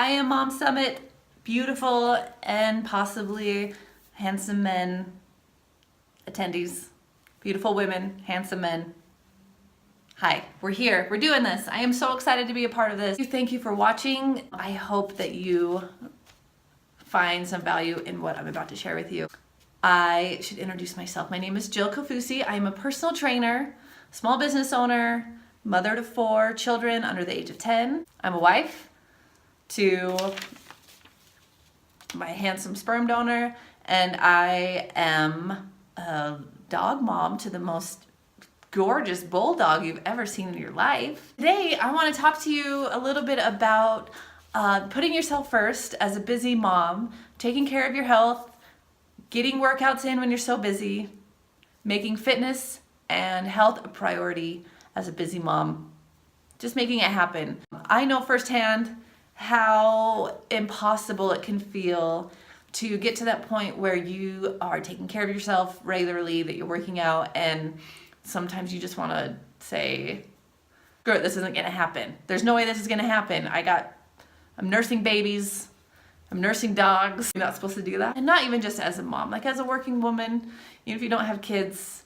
I Am Mom Summit, beautiful and possibly handsome men attendees, beautiful women, handsome men. Hi, we're here, we're doing this. I am so excited to be a part of this. Thank you for watching. I hope that you find some value in what I'm about to share with you. I should introduce myself. My name is Jill Kaufusi. I am a personal trainer, small business owner, mother to 4 children under the age of 10. I'm a wife to my handsome sperm donor, and I am a dog mom to the most gorgeous bulldog you've ever seen in your life. Today, I want to talk to you a little bit about putting yourself first as a busy mom, taking care of your health, getting workouts in when you're so busy, making fitness and health a priority as a busy mom, just making it happen. I know firsthand how impossible it can feel to get to that point where you are taking care of yourself regularly, that you're working out, and sometimes you just want to say, screw it, this isn't going to happen. There's no way this is going to happen. I'm nursing babies. I'm nursing dogs. You're not supposed to do that. And not even just as a mom, like as a working woman, even if you don't have kids,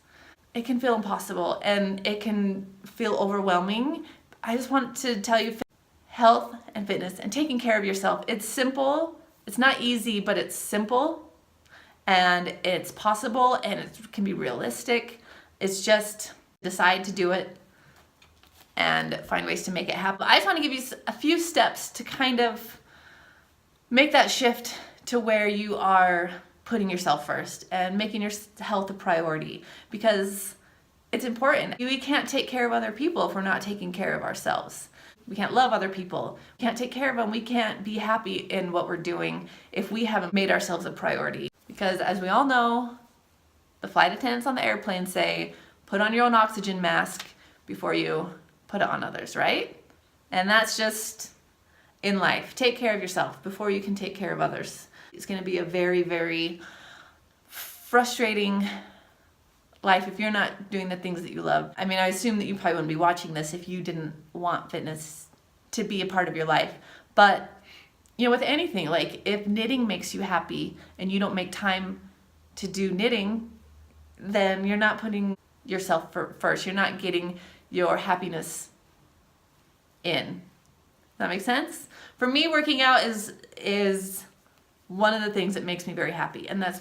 it can feel impossible and it can feel overwhelming. I just want to tell you, health and fitness and taking care of yourself, it's simple. It's not easy, but it's simple and it's possible and it can be realistic. It's just decide to do it and find ways to make it happen. I just want to give you a few steps to kind of make that shift to where you are putting yourself first and making your health a priority, because it's important. We can't take care of other people if we're not taking care of ourselves. We can't love other people. We can't take care of them. We can't be happy in what we're doing if we haven't made ourselves a priority. Because as we all know, the flight attendants on the airplane say, put on your own oxygen mask before you put it on others, right? And that's just in life. Take care of yourself before you can take care of others. It's going to be a very, very frustrating life if you're not doing the things that you love. I mean, I assume that you probably wouldn't be watching this if you didn't want fitness to be a part of your life. But, you know, with anything, like if knitting makes you happy and you don't make time to do knitting, then you're not putting yourself first. You're not getting your happiness in. That makes sense? For me, working out is one of the things that makes me very happy, and that's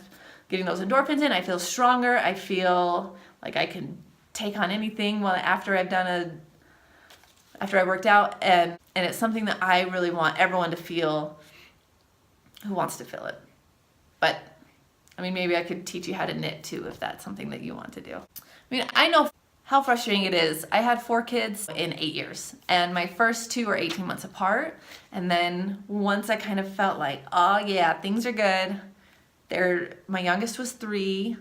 getting those endorphins in. I feel stronger. I feel like I can take on anything after I worked out, and it's something that I really want everyone to feel who wants to feel it. But I mean, maybe I could teach you how to knit too if that's something that you want to do. I mean, I know how frustrating it is. I had 4 kids in 8 years, and my first 2 are 18 months apart. And then once I kind of felt like, oh yeah, things are good. My youngest was 3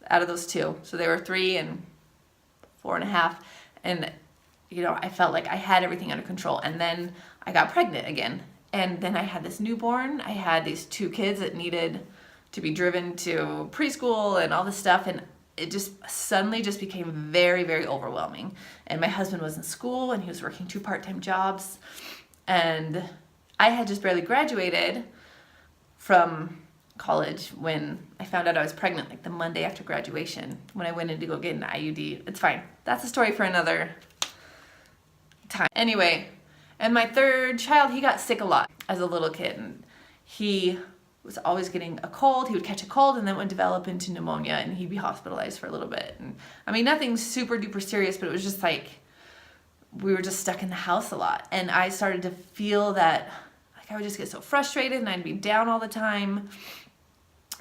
out of those 2. So they were 3 and 4.5. And, you know, I felt like I had everything under control. And then I got pregnant again. And then I had this newborn. I had these 2 kids that needed to be driven to preschool and all this stuff. And it just suddenly just became very, very overwhelming. And my husband was in school and he was working 2 part-time jobs. And I had just barely graduated from college when I found out I was pregnant, like the Monday after graduation, when I went in to go get an IUD. It's fine. That's a story for another time. Anyway, and my 3rd child, he got sick a lot as a little kid. And he was always getting a cold. He would catch a cold and then it would develop into pneumonia and he'd be hospitalized for a little bit. And I mean, nothing super duper serious, but it was just like, we were just stuck in the house a lot. And I started to feel that, like, I would just get so frustrated and I'd be down all the time.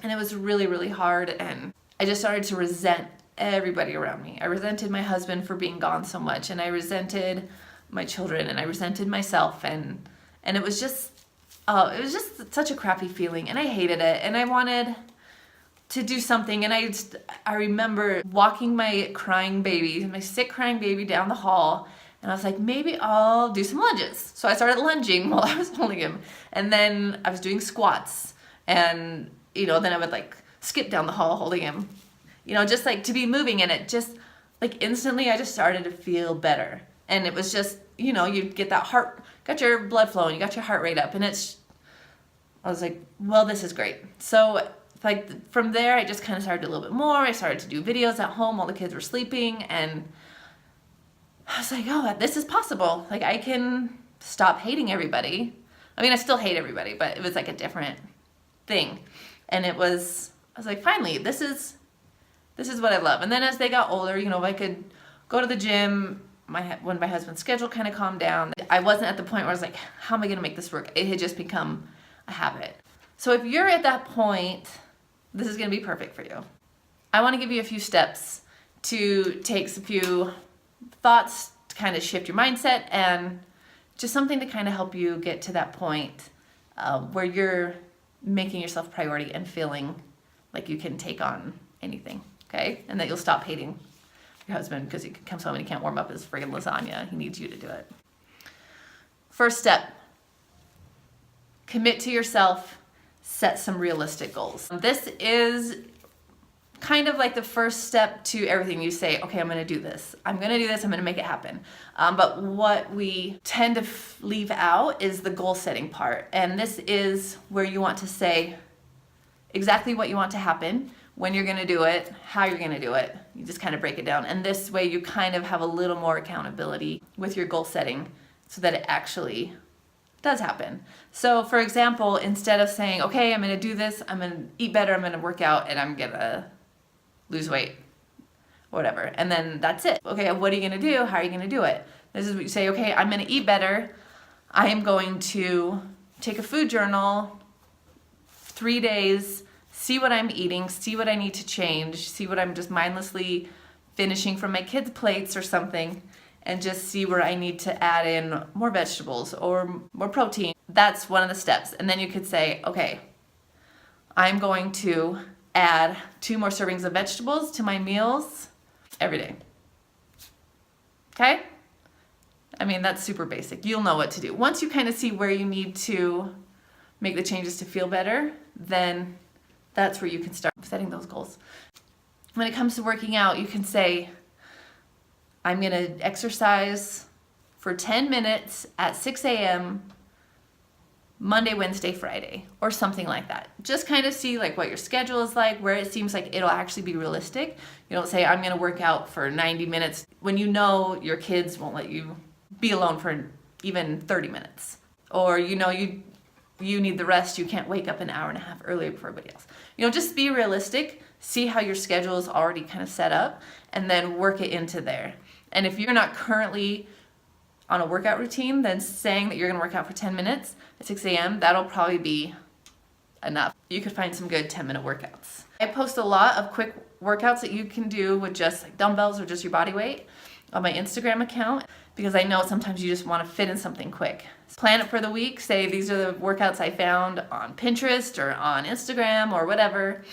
And it was really, really hard. And I just started to resent everybody around me. I resented my husband for being gone so much. And I resented my children and I resented myself. And it was just such a crappy feeling, and I hated it, and I wanted to do something. And I remember walking my sick crying baby down the hall, and I was like, maybe I'll do some lunges. So I started lunging while I was holding him, and then I was doing squats, and you know, then I would like skip down the hall holding him, you know, just like to be moving. And it just like instantly I just started to feel better. And it was just, you know, you'd get that heart got your blood flowing, you got your heart rate up, and I was like, well, this is great. So like from there, I just kind of started a little bit more. I started to do videos at home while the kids were sleeping, and I was like, oh, this is possible. Like I can stop hating everybody. I mean, I still hate everybody, but it was like a different thing. And I was like, finally, this is what I love. And then as they got older, you know, I could go to the gym. When my husband's schedule kind of calmed down, I wasn't at the point where I was like, how am I going to make this work? It had just become a habit. So if you're at that point, this is going to be perfect for you. I want to give you a few steps to take a few thoughts to kind of shift your mindset, and just something to kind of help you get to that point where you're making yourself a priority and feeling like you can take on anything, okay? And that you'll stop hating your husband because he comes home and he can't warm up his friggin' lasagna. He needs you to do it. First step, commit to yourself, set some realistic goals. This is kind of like the first step to everything. You say, okay, I'm gonna do this. I'm gonna do this, I'm gonna make it happen. But what we tend to leave out is the goal setting part. And this is where you want to say exactly what you want to happen, when you're gonna do it, how you're gonna do it. You just kind of break it down. And this way you kind of have a little more accountability with your goal setting so that it actually does happen. So for example, instead of saying, okay, I'm gonna do this, I'm gonna eat better, I'm gonna work out, and I'm gonna lose weight, whatever. And then that's it. Okay, what are you gonna do? How are you gonna do it? This is what you say, okay, I'm gonna eat better. I am going to take a food journal, 3 days, see what I'm eating, see what I need to change, see what I'm just mindlessly finishing from my kids' plates or something, and just see where I need to add in more vegetables or more protein. That's one of the steps. And then you could say, okay, I'm going to add 2 more servings of vegetables to my meals every day. Okay? I mean, that's super basic. You'll know what to do. Once you kind of see where you need to make the changes to feel better, then that's where you can start setting those goals. When it comes to working out, you can say, I'm going to exercise for 10 minutes at 6 a.m. Monday, Wednesday, Friday, or something like that. Just kind of see like what your schedule is like, where it seems like it'll actually be realistic. You don't say, I'm going to work out for 90 minutes when you know your kids won't let you be alone for even 30 minutes. Or you know you need the rest, you can't wake up an hour and a half earlier before everybody else. You know, just be realistic, see how your schedule is already kind of set up, and then work it into there. And if you're not currently on a workout routine, then saying that you're gonna work out for 10 minutes at 6 a.m., that'll probably be enough. You could find some good 10-minute workouts. I post a lot of quick workouts that you can do with just like dumbbells or just your body weight on my Instagram account, because I know sometimes you just want to fit in something quick. Plan it for the week, say these are the workouts I found on Pinterest or on Instagram or whatever.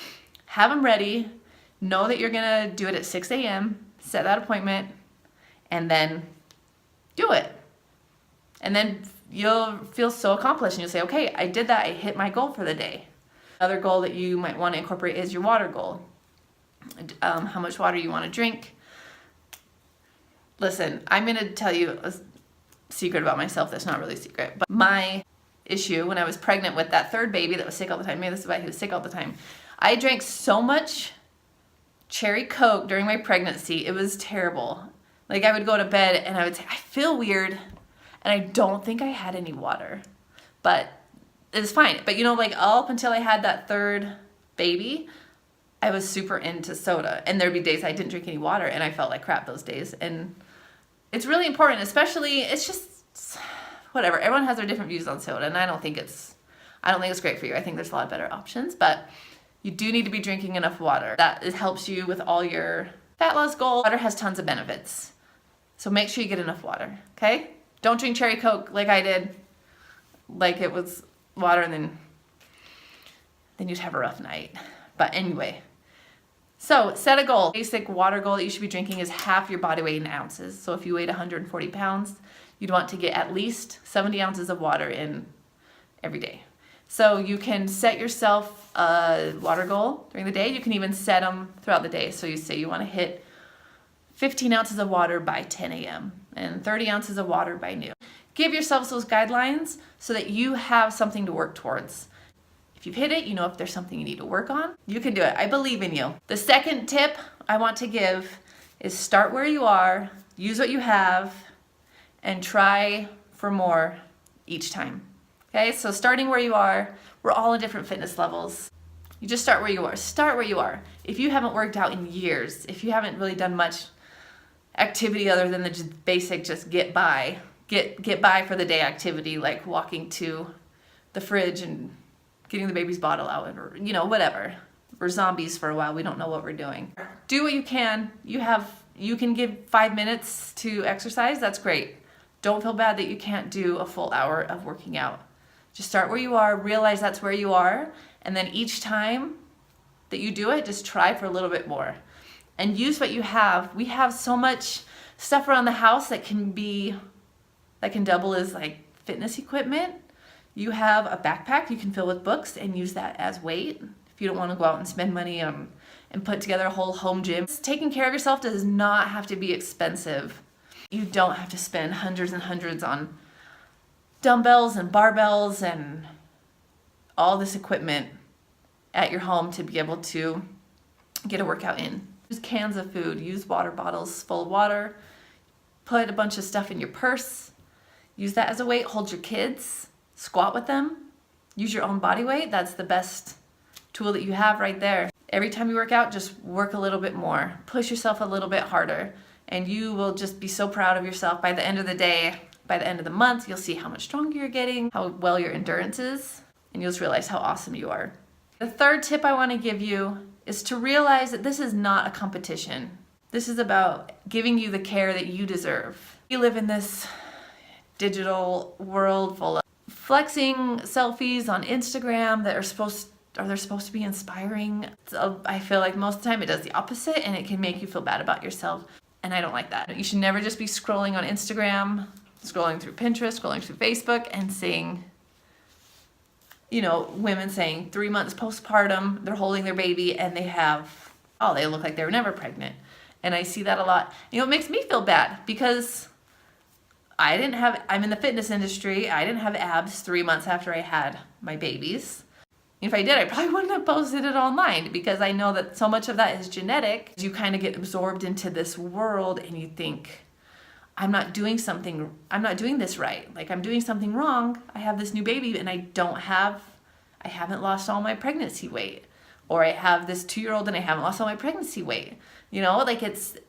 Have them ready, know that you're gonna do it at 6 a.m., set that appointment, and then do it. And then you'll feel so accomplished and you'll say, okay, I did that, I hit my goal for the day. Another goal that you might want to incorporate is your water goal. How much water you want to drink. Listen, I'm going to tell you a secret about myself that's not really a secret, but my issue when I was pregnant with that third baby that was sick all the time, maybe this is why he was sick all the time, I drank so much cherry Coke during my pregnancy, it was terrible. Like I would go to bed and I would say, I feel weird and I don't think I had any water, but it's fine. But you know, like up until I had that third baby, I was super into soda, and there'd be days I didn't drink any water and I felt like crap those days. And it's really important, especially, it's just whatever. Everyone has their different views on soda, and I don't think it's great for you. I think there's a lot of better options, but you do need to be drinking enough water. That helps you with all your fat loss goals. Water has tons of benefits. So make sure you get enough water, okay? Don't drink cherry Coke like I did, like it was water, and then you'd have a rough night. But anyway, so set a goal. Basic water goal that you should be drinking is half your body weight in ounces. So if you weighed 140 pounds, you'd want to get at least 70 ounces of water in every day. So you can set yourself a water goal during the day. You can even set them throughout the day. So you say you want to hit 15 ounces of water by 10 a.m. and 30 ounces of water by noon. Give yourselves those guidelines so that you have something to work towards. If you've hit it, you know if there's something you need to work on. You can do it. I believe in you. The second tip I want to give is start where you are, use what you have, and try for more each time. Okay, so starting where you are, we're all in different fitness levels. You just start where you are. Start where you are. If you haven't worked out in years, if you haven't really done much activity other than the just basic, just get by for the day activity, like walking to the fridge and getting the baby's bottle out, or whatever. We're zombies for a while. We don't know what we're doing. Do what you can. You can give 5 minutes to exercise. That's great. Don't feel bad that you can't do a full hour of working out. Just start where you are, realize that's where you are, and then each time that you do it, just try for a little bit more. And use what you have. We have so much stuff around the house that can double as like fitness equipment. You have a backpack you can fill with books and use that as weight if you don't want to go out and spend money and put together a whole home gym. Taking care of yourself does not have to be expensive. You don't have to spend hundreds and hundreds on dumbbells and barbells and all this equipment at your home to be able to get a workout in. Use cans of food, use water bottles full of water, put a bunch of stuff in your purse, use that as a weight, hold your kids, squat with them, use your own body weight. That's the best tool that you have right there. Every time you work out, just work a little bit more, push yourself a little bit harder, and you will just be so proud of yourself. By the end of the day, by the end of the month, you'll see how much stronger you're getting, how well your endurance is, and you'll just realize how awesome you are. The third tip I want to give you is to realize that this is not a competition. This is about giving you the care that you deserve. We live in this digital world full of flexing selfies on Instagram that are supposed to be inspiring. So I feel like most of the time it does the opposite, and it can make you feel bad about yourself. And I don't like that. You should never just be scrolling on Instagram, scrolling through Pinterest, scrolling through Facebook, and seeing, women saying 3 months postpartum, they're holding their baby, and they look like they were never pregnant. And I see that a lot. It makes me feel bad because I'm in the fitness industry. I didn't have abs 3 months after I had my babies. If I did, I probably wouldn't have posted it online because I know that so much of that is genetic. You kind of get absorbed into this world and you think, I'm not doing this right. Like I'm doing something wrong. I have this new baby and I haven't lost all my pregnancy weight. Or I have this 2-year-old and I haven't lost all my pregnancy weight.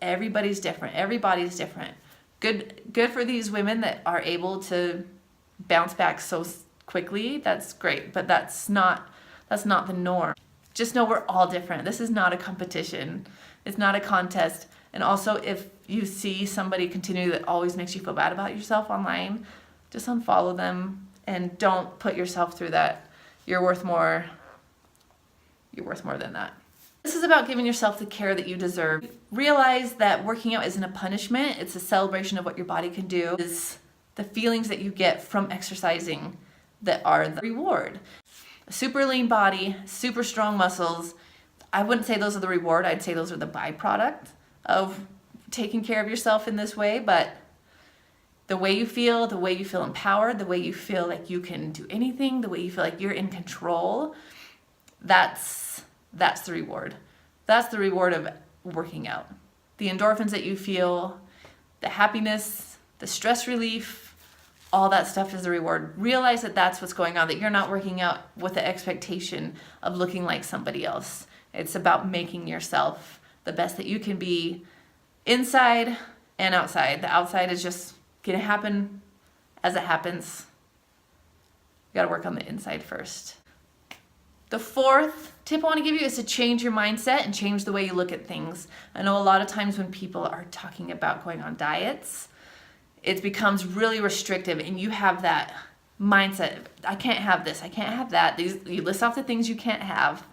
Everybody's different. Everybody's different. Good for these women that are able to bounce back so quickly. That's great, but that's not the norm. Just know we're all different. This is not a competition. It's not a contest. And also, if you see somebody continue that always makes you feel bad about yourself online, just unfollow them and don't put yourself through that. You're worth more. You're worth more than that. This is about giving yourself the care that you deserve. Realize that working out isn't a punishment. It's a celebration of what your body can do. It's the feelings that you get from exercising that are the reward. A super lean body, super strong muscles. I wouldn't say those are the reward. I'd say those are the byproduct of taking care of yourself in this way. But the way you feel empowered, the way you feel like you can do anything, the way you feel like you're in control, that's the reward. That's the reward of working out. The endorphins that you feel, the happiness, the stress relief, all that stuff is the reward. Realize that that's what's going on, that you're not working out with the expectation of looking like somebody else. It's about making yourself the best that you can be inside and outside. The outside is just going to happen as it happens. You got to work on the inside first. The fourth tip I want to give you is to change your mindset and change the way you look at things. I know a lot of times when people are talking about going on diets, it becomes really restrictive and you have that mindset. I can't have this, I can't have that. You list off the things you can't have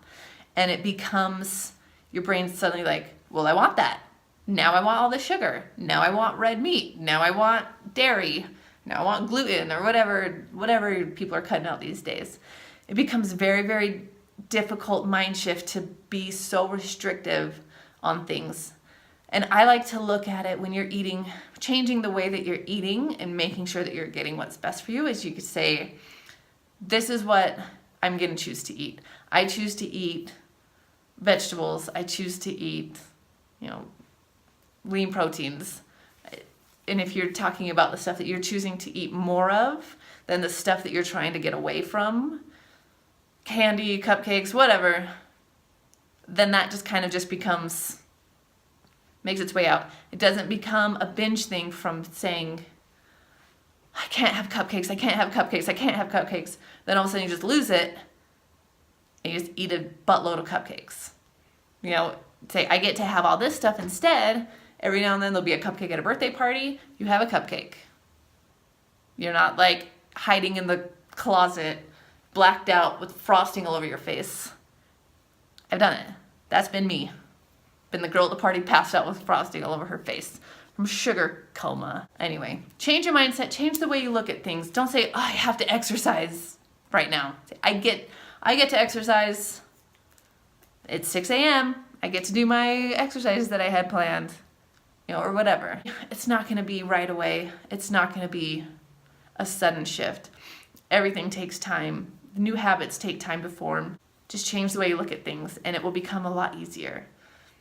and it becomes, your brain's suddenly like, well, I want that. Now I want all the sugar. Now I want red meat. Now I want dairy. Now I want gluten or whatever people are cutting out these days. It becomes very, very difficult mind shift to be so restrictive on things. And I like to look at it when you're eating, changing the way that you're eating and making sure that you're getting what's best for you, is you could say, this is what I'm going to choose to eat. I choose to eat vegetables. I choose to eat, lean proteins. And if you're talking about the stuff that you're choosing to eat more of than the stuff that you're trying to get away from, candy, cupcakes, whatever, then that just kind of just makes its way out. It doesn't become a binge thing from saying, I can't have cupcakes, I can't have cupcakes, I can't have cupcakes. Then all of a sudden you just lose it and you just eat a buttload of cupcakes. Say, I get to have all this stuff instead. Every now and then there'll be a cupcake at a birthday party. You have a cupcake. You're not like hiding in the closet, blacked out with frosting all over your face. I've done it. That's been me. Been the girl at the party passed out with frosting all over her face from sugar coma. Anyway, change your mindset, change the way you look at things. Don't say, I have to exercise right now. Say, I get to exercise. It's 6 a.m. I get to do my exercises that I had planned, or whatever. It's not gonna be right away. It's not gonna be a sudden shift. Everything takes time. New habits take time to form. Just change the way you look at things and it will become a lot easier.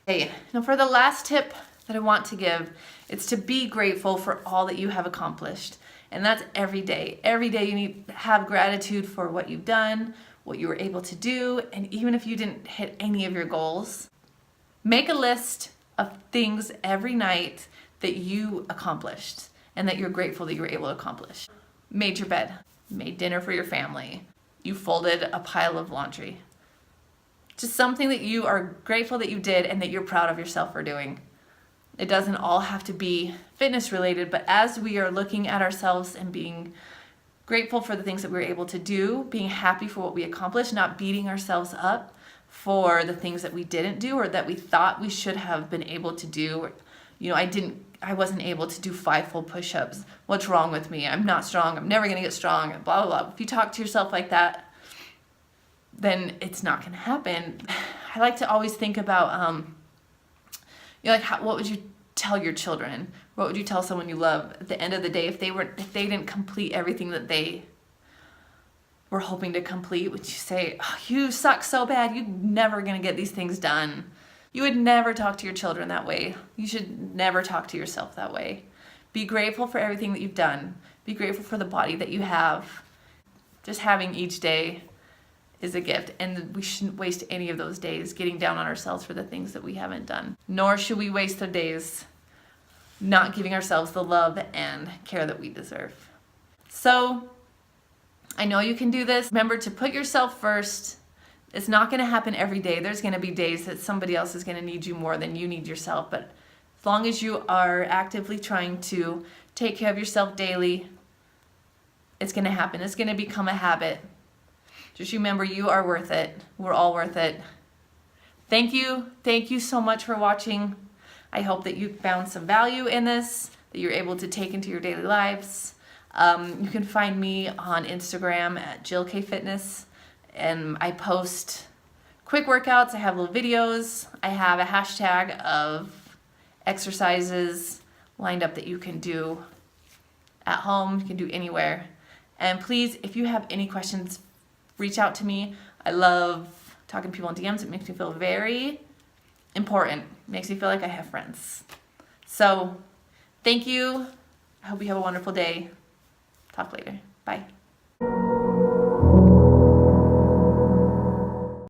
Okay, now for the last tip that I want to give, it's to be grateful for all that you have accomplished. And that's every day. Every day you need to have gratitude for what you've done, what you were able to do, and even if you didn't hit any of your goals, make a list of things every night that you accomplished and that you're grateful that you were able to accomplish. Made your bed, made dinner for your family, you folded a pile of laundry. Just something that you are grateful that you did and that you're proud of yourself for doing. It doesn't all have to be fitness related, but as we are looking at ourselves and being grateful for the things that we were able to do, being happy for what we accomplished, not beating ourselves up for the things that we didn't do or that we thought we should have been able to do. I wasn't able to do 5 full push-ups. What's wrong with me? I'm not strong. I'm never going to get strong. Blah, blah, blah. If you talk to yourself like that, then it's not going to happen. I like to always think about, what would you tell your children? What would you tell someone you love at the end of the day if they didn't complete everything that they were hoping to complete? Would you say, oh, you suck so bad, you're never going to get these things done? You would never talk to your children that way. You should never talk to yourself that way. Be grateful for everything that you've done. Be grateful for the body that you have. Just having each day is a gift, and we shouldn't waste any of those days getting down on ourselves for the things that we haven't done. Nor should we waste the days not giving ourselves the love and care that we deserve. So, I know you can do this. Remember to put yourself first. It's not going to happen every day. There's going to be days that somebody else is going to need you more than you need yourself, but as long as you are actively trying to take care of yourself daily, it's going to happen. It's going to become a habit. Just remember, you are worth it. We're all worth it. Thank you. Thank you so much for watching. I hope that you found some value in this, that you're able to take into your daily lives. You can find me on Instagram at Jill K Fitness, and I post quick workouts. I have little videos. I have a hashtag of exercises lined up that you can do at home, you can do anywhere. And please, if you have any questions, reach out to me. I love talking to people on DMs. It makes me feel very important. It makes me feel like I have friends. So, thank you. I hope you have a wonderful day. Talk later. Bye.